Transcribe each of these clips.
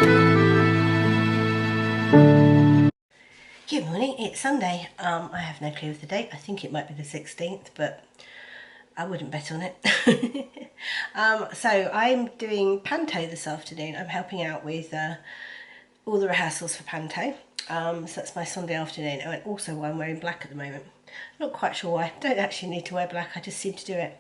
Good morning, it's Sunday. I have no clue of the date. I think it might be the 16th, but I wouldn't bet on it. So I'm doing Panto this afternoon. I'm helping out with all the rehearsals for Panto. So that's my Sunday afternoon. And also why I'm wearing black at the moment. I'm not quite sure why. I don't actually need to wear black, I just seem to do it.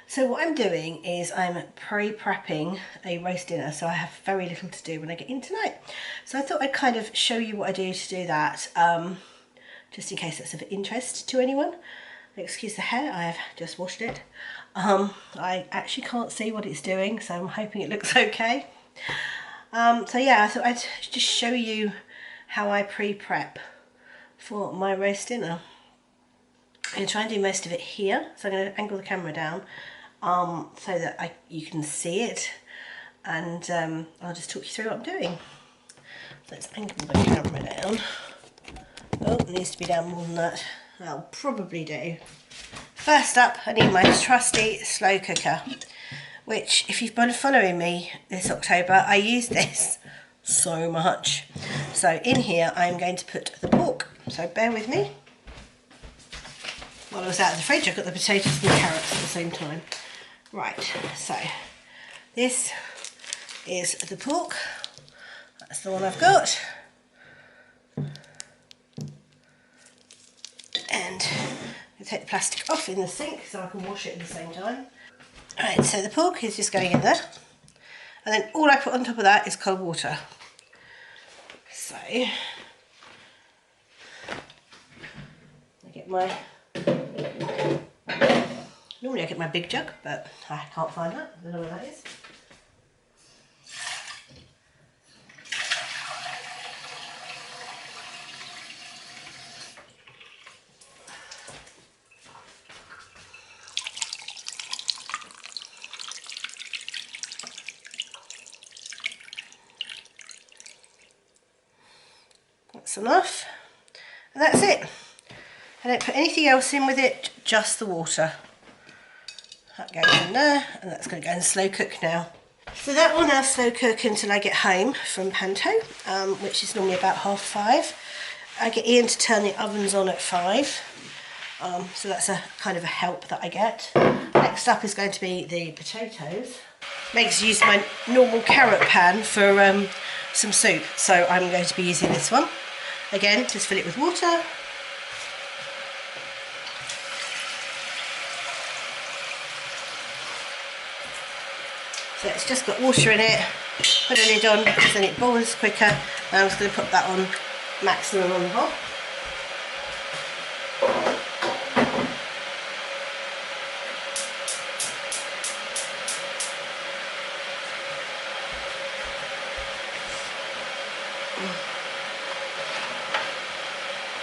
So what I'm doing is I'm pre-prepping a roast dinner, so I have very little to do when I get in tonight. So I thought I'd kind of show you what I do to do that, just in case that's of interest to anyone. Excuse the hair, I have just washed it. I actually can't see what it's doing, so I'm hoping it looks okay. So yeah, I thought I'd just show you how I pre-prep for my roast dinner. I'm going to try and do most of it here, so I'm going to angle the camera down so that you can see it, and I'll just talk you through what I'm doing. So let's angle the camera down. Oh, it needs to be down more than that. That'll probably do. First up, I need my trusty slow cooker, which, if you've been following me this October, I use this so much. So in here I'm going to put the pork, so bear with me. While I was out of the fridge, I got the potatoes and the carrots at the same time. Right, so this is the pork. That's the one I've got. And I take the plastic off in the sink so I can wash it at the same time. Alright, so the pork is just going in there. And then all I put on top of that is cold water. So I get my... Normally I get my big jug, but I can't find that. I don't know where that is. That's enough. And that's it. I don't put anything else in with it, just the water. That goes in there, and that's going to go in slow cook now. So that will now slow cook until I get home from Panto, which is normally about 5:30. I get Ian to turn the ovens on at 5, so that's a kind of a help that I get. Next up is going to be the potatoes. Meg's used my normal carrot pan for some soup, so I'm going to be using this one. Again, just fill it with water. So it's just got water in it, put a lid on because then it boils quicker. And I'm just going to put that on maximum on the hob.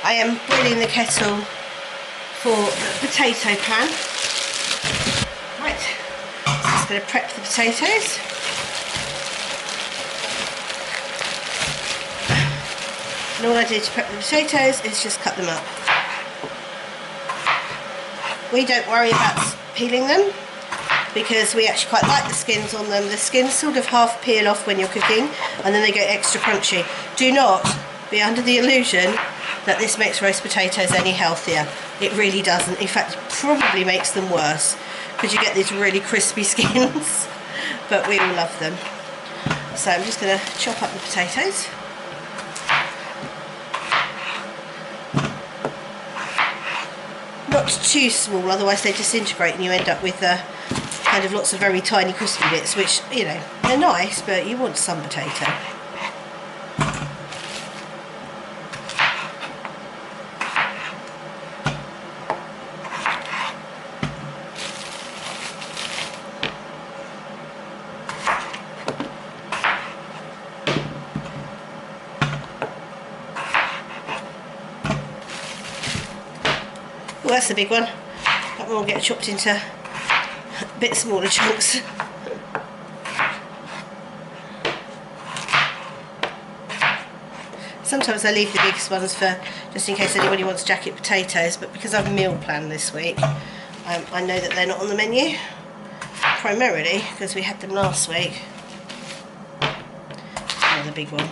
I am boiling the kettle for the potato pan. Right. I'm going to prep the potatoes. And all I do to prep the potatoes is just cut them up. We don't worry about peeling them because we actually quite like the skins on them. The skins sort of half peel off when you're cooking and then they get extra crunchy. Do not be under the illusion that this makes roast potatoes any healthier. It really doesn't. In fact, it probably makes them worse, because you get these really crispy skins, but we all love them. So I'm just going to chop up the potatoes. Not too small, otherwise they disintegrate and you end up with kind of lots of very tiny crispy bits, which, you know, they're nice, but you want some potato. Well, that's the big one. That one will get chopped into a bit smaller chunks. Sometimes I leave the biggest ones for just in case anybody wants jacket potatoes, but because I've meal planned this week, I know that they're not on the menu, primarily because we had them last week. another big one.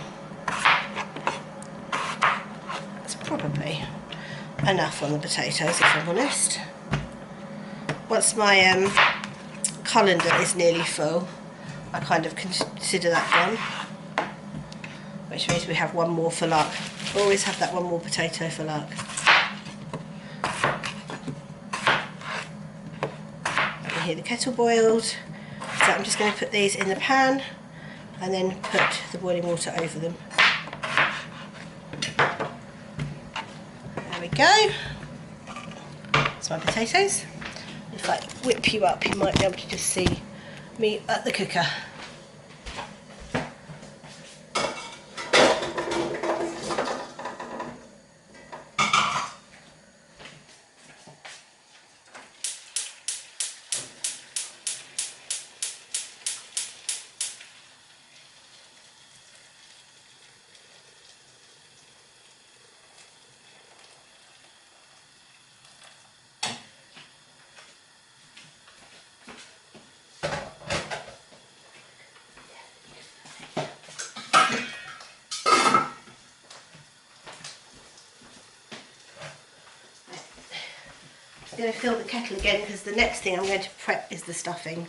That's probably enough on the potatoes, if I'm honest. Once my colander is nearly full, I kind of consider that done, which means we have one more for luck. Always have that one more potato for luck. I can hear the kettle boiled, so I'm just going to put these in the pan and then put the boiling water over them. There we go. That's my potatoes. If I whip you up, you might be able to just see me at the cooker. I'm going to fill the kettle again because the next thing I'm going to prep is the stuffing.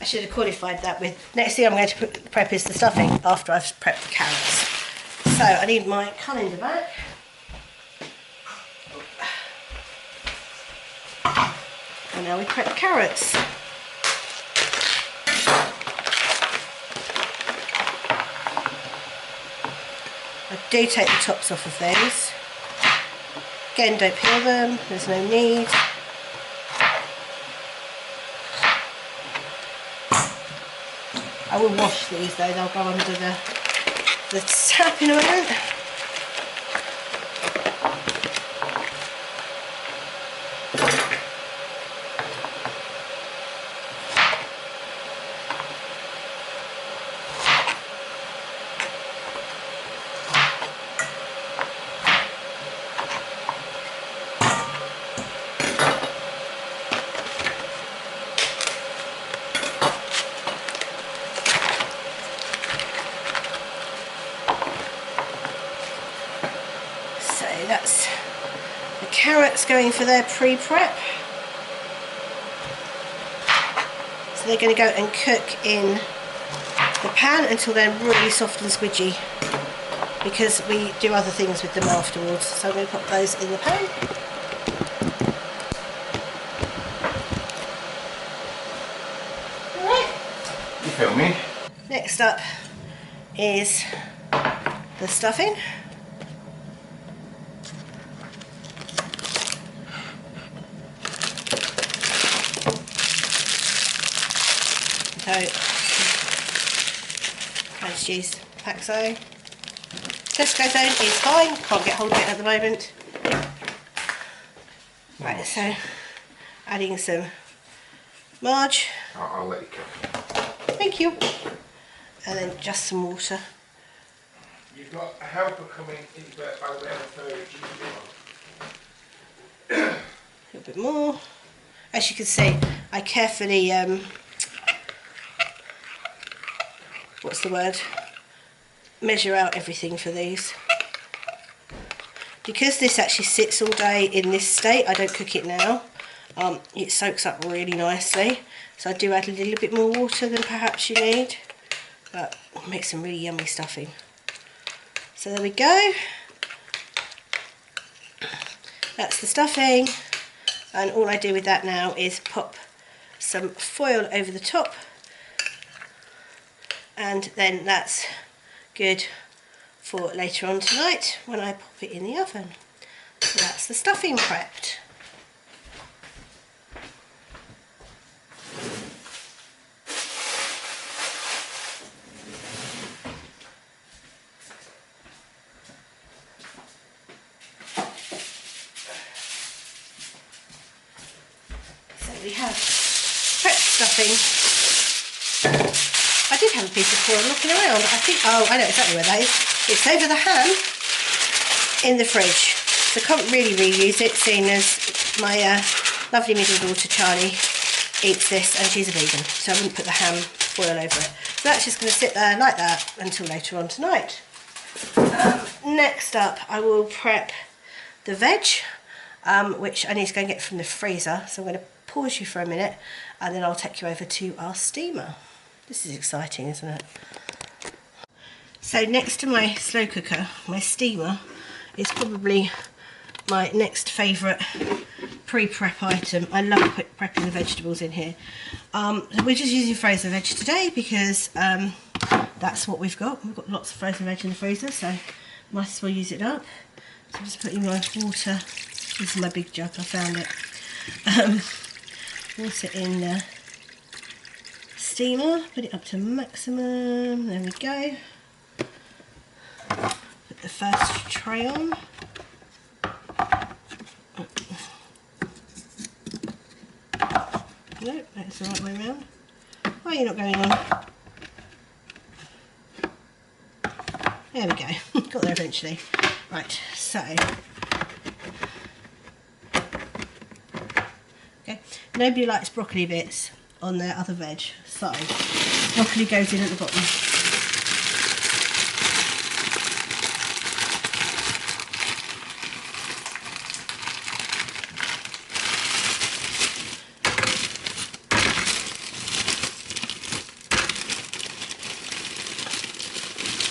I should have qualified that with, next thing I'm going to prep is the stuffing after I've prepped the carrots. So I need my colander back. And now we prep the carrots. I do take the tops off of those. Again, don't peel them, there's no need. I will wash these though, they'll go under the tap in a moment. That's the carrots going for their pre-prep. So they're going to go and cook in the pan until they're really soft and squidgy, because we do other things with them afterwards. So I'm going to put those in the pan. Alright. You filming? Next up is the stuffing. So, cottage cheese, Paxo. Tesco zone is fine, can't get hold of it at the moment. Right, so adding some marge. I'll let you cook. Thank you. And then just some water. You've got a helper coming in by the end of A little bit more. As you can see, I carefully what's the word? Measure out everything for these. Because this actually sits all day in this state, I don't cook it now. It soaks up really nicely. So I do add a little bit more water than perhaps you need. But it makes some really yummy stuffing. So there we go. That's the stuffing. And all I do with that now is pop some foil over the top. And then that's good for later on tonight when I pop it in the oven. So that's the stuffing prepped. So we have prepped stuffing have a piece of foil. I'm looking around. I think, oh, I know exactly where that is. It's over the ham in the fridge. So I can't really reuse it, seeing as my lovely middle daughter Charlie eats this and she's a vegan. So I wouldn't put the ham foil over it. So that's just going to sit there like that until later on tonight. Next up, I will prep the veg, which I need to go and get from the freezer. So I'm going to pause you for a minute and then I'll take you over to our steamer. This is exciting, isn't it? So next to my slow cooker, my steamer is probably my next favourite pre-prep item. I love prepping the vegetables in here. We're just using frozen veg today because that's what we've got. We've got lots of frozen veg in the freezer, so might as well use it up. So I'm just putting my water, this is my big jug, I found it. Water in the steamer, put it up to maximum, there we go. Put the first tray on. No, that's the right way around. Why are you not going on? There we go, got there eventually. Right, so, okay, nobody likes broccoli bits on their other veg, so broccoli goes in at the bottom.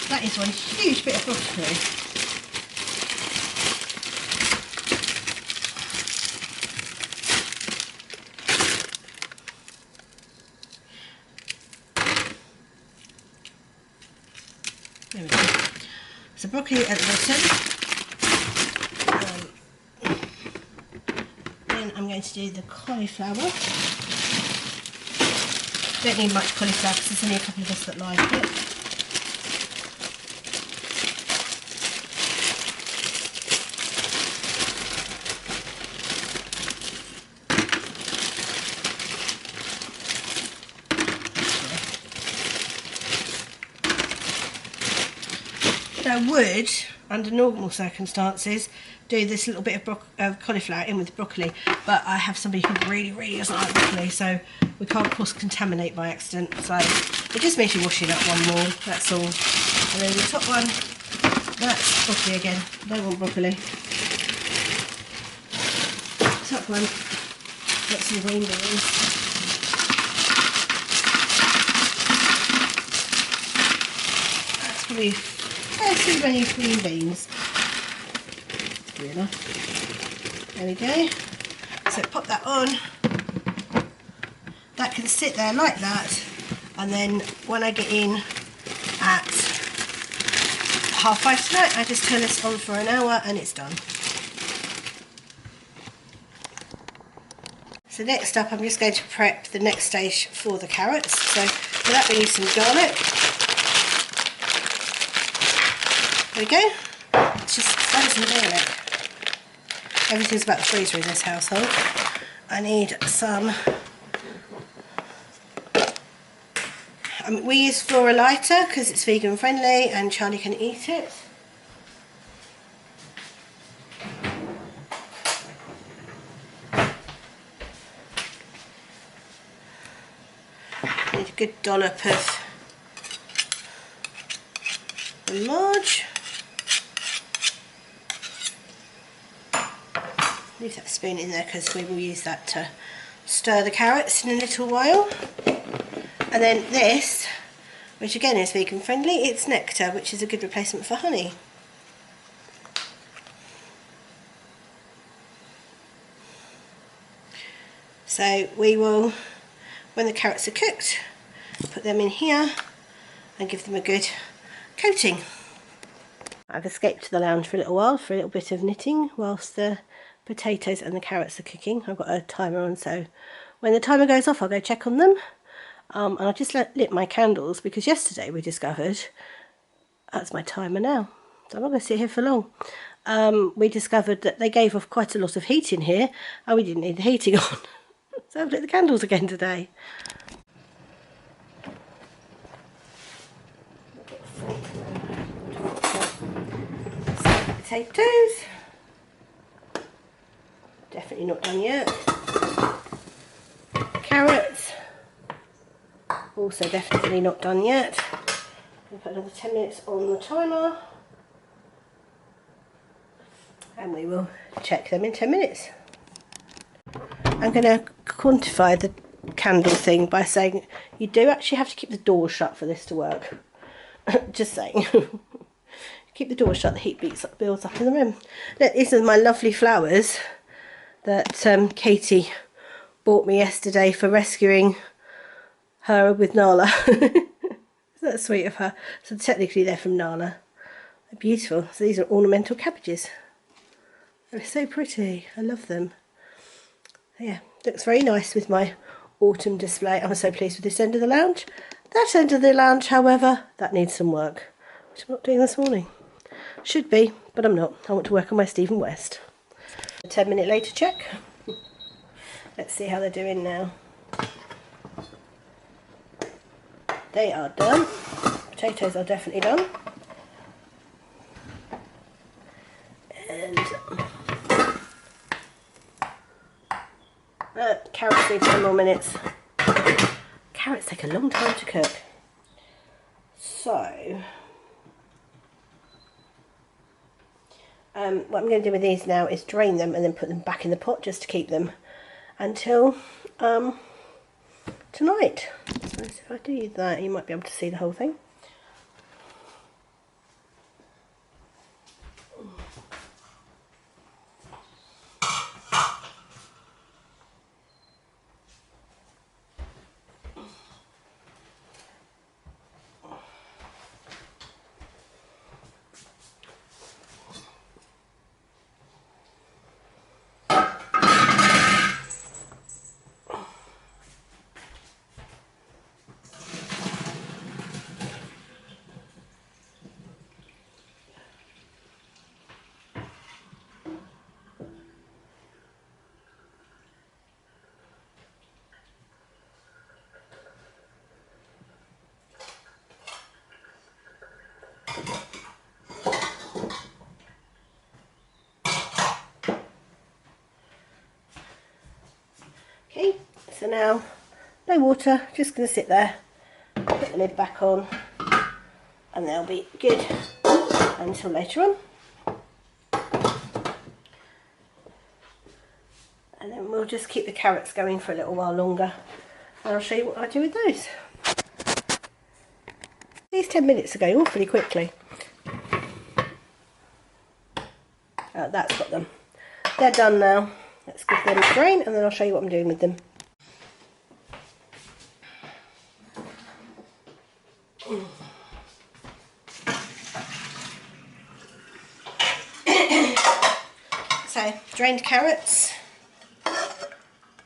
That is one huge bit of broccoli. There we go. So broccoli at the bottom. Then I'm going to do the cauliflower. Don't need much cauliflower because there's only a couple of us that like it. I would, under normal circumstances, do this little bit of cauliflower in with broccoli, but I have somebody who really doesn't like broccoli, so we can't cross-contaminate by accident, so it just makes you washing up one more, that's all. And then the top one, that's broccoli again, I don't want broccoli. Top one, got some green beans. That's probably too many green beans. Good enough. There we go. So pop that on. That can sit there like that, and then when I get in at 5:30 tonight, I just turn this on for an hour and it's done. So next up, I'm just going to prep the next stage for the carrots. So for that we need some garlic. There we go. It's just frozen garlic. Everything's about the freezer in this household. I need some. We use Floralita because it's vegan friendly and Charlie can eat it. Need a good dollop of Marge. Leave that spoon in there because we will use that to stir the carrots in a little while. And then this, which again is vegan friendly, it's nectar, which is a good replacement for honey. So we will, when the carrots are cooked, put them in here and give them a good coating. I've escaped to the lounge for a little while for a little bit of knitting whilst the potatoes and the carrots are cooking. I've got a timer on, so when the timer goes off I'll go check on them. And I just lit my candles because yesterday we discovered, that's my timer now, so I'm not going to sit here for long. We discovered that they gave off quite a lot of heat in here and we didn't need the heating on. So I've lit the candles again today. potatoes. Definitely not done yet. Carrots. Also definitely not done yet. We'll put another 10 minutes on the timer. And we will check them in 10 minutes. I'm going to quantify the candle thing by saying you do actually have to keep the door shut for this to work. Just saying. Keep the door shut, the heat builds up in the room. Look, these are my lovely flowers that Katie bought me yesterday for rescuing her with Nala. Isn't that sweet of her? So technically they're from Nala. They're beautiful. So these are ornamental cabbages. They're so pretty. I love them. Yeah, looks very nice with my autumn display. I'm so pleased with this end of the lounge. That end of the lounge, however, that needs some work, which I'm not doing this morning. Should be, but I'm not. I want to work on my Stephen West. A 10-minute later check. Let's see how they're doing now. They are done. Potatoes are definitely done. And carrots need 10 more minutes. Carrots take a long time to cook. So, what I'm going to do with these now is drain them and then put them back in the pot just to keep them until tonight. So if I do that, you might be able to see the whole thing. Okay, so now no water, just going to sit there, put the lid back on, and they'll be good until later on. And then we'll just keep the carrots going for a little while longer, and I'll show you what I do with those. These 10 minutes are going awfully quickly. That's got them. They're done now. Let's give them a drain and then I'll show you what I'm doing with them. So, drained carrots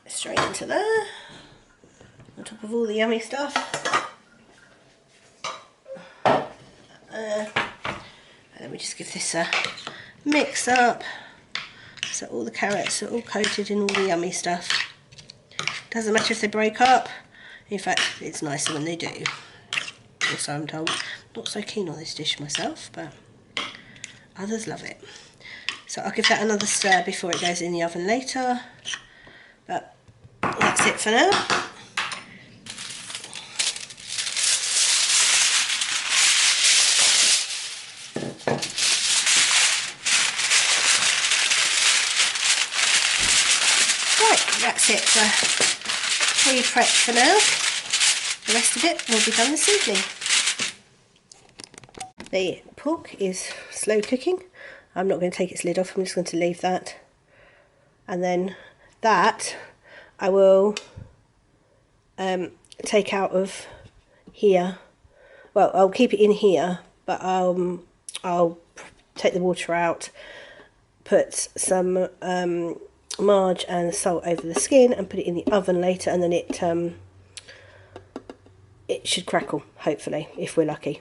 straight into there, on top of all the yummy stuff. And then we just give this a mix up. So all the carrots are all coated in all the yummy stuff. Doesn't matter if they break up. In fact, it's nicer when they do. Also, I'm told. Not so keen on this dish myself, but others love it. So I'll give that another stir before it goes in the oven later. But that's it for now. That's it for pre-prep for now. The rest of it will be done this evening. The pork is slow cooking. I'm not going to take its lid off, I'm just going to leave that. And then that I will take out of here. Well, I'll keep it in here, but I'll take the water out, put some marge and salt over the skin and put it in the oven later, and then it should crackle, hopefully, if we're lucky.